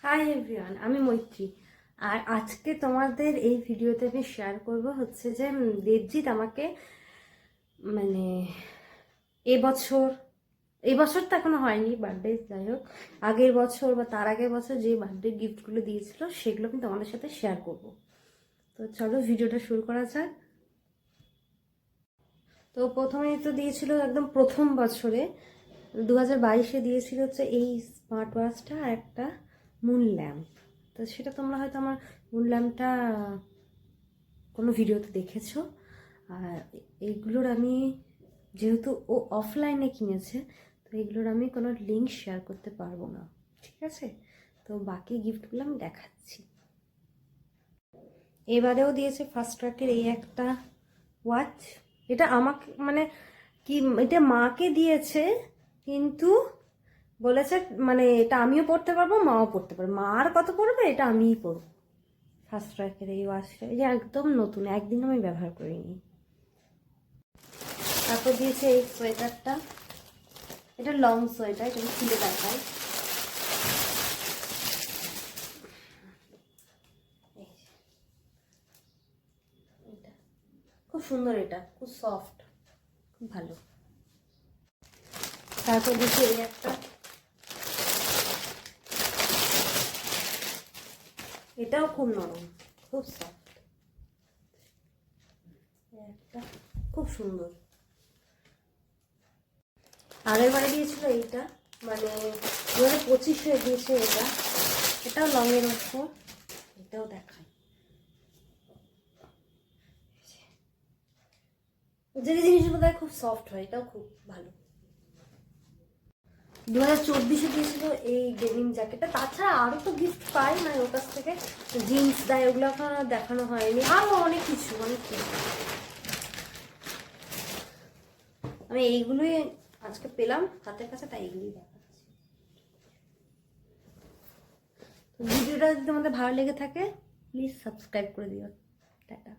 Hi everyone, আমি মৈত্রী। আর আজকে তোমাদের এই ভিডিওতে আমি শেয়ার করব হচ্ছে যে দেবজিৎ আমাকে মানে এবছর তো এখনো হয়নি বার্থডে, যাই হোক আগের বছর বা তার আগের বছর যে বার্থডে গিফটগুলো দিয়েছিল সেগুলো কিন্তু তোমাদের সাথে শেয়ার করব। তো চলো ভিডিওটা শুরু করা যাক। তো প্রথমেই তো দিয়েছিল একদম প্রথম বছরে 2022-এ দিয়েছিল হচ্ছে এই স্মার্ট ওয়াচটা আর একটা মুন ল্যাম্প। তো সেটা তোমরা হয়তো আমার মুন ল্যাম্পটা কোনো ভিডিওতে দেখেছো। আর এইগুলোর আমি যেহেতু ও অফলাইনে কিনেছে, তো এইগুলোর আমি কোনো লিঙ্ক শেয়ার করতে পারবো না, ঠিক আছে? তো বাকি গিফটগুলো আমি দেখাচ্ছি। এবারেও দিয়েছে ফার্স্ট ট্র্যাকের এই একটা ওয়াচ। এটা আমাকে মানে কি, এটা মাকে দিয়েছে, কিন্তু বলেছে মানে এটা আমিও পড়তে পারবো, মাও পড়তে পারবে। মা আর কত পড়বে, এটা আমিই পড়বো। ফার্স্ট ট্র্যাকের এই ওয়াচটা, এই যে একদম নতুন, একদিন আমি ব্যবহার করিনি। তারপর দিয়েছে এই সোয়েটারটা, এটা লং সোয়েটার, এটা খুলে দেখায়। খুব সুন্দর, এটা খুব সফট, খুব ভালো। তারপর দিয়েছে এই একটা, এটাও খুব নরম, খুব সফট, একটা খুব সুন্দর। আগের বারে দিয়েছিল এইটা, মানে 2025-এ দিয়েছে এটা, এটাও লং এর উপর, এটাও দেখায়। যে জিনিসগুলো দেয় খুব সফট হয়, এটাও খুব ভালো। 2024-এ দিয়েছিল এই ডেনিম জ্যাকেটটা। তাছাড়া আরো তো গিফট পাই মানে ওর কাছ থেকে, জিন্স দেয়, ওগুলো এখন দেখানো হয়নি। আরো অনেক কিছু অনেক কিছু আমি এইগুলোই আজকে পেলাম হাতের কাছে, তাই এইগুলোই দেখাচ্ছি। ভিডিওটা যদি তোমাদের ভালো লেগে থাকে প্লিজ সাবস্ক্রাইব করে দিও। টাটা।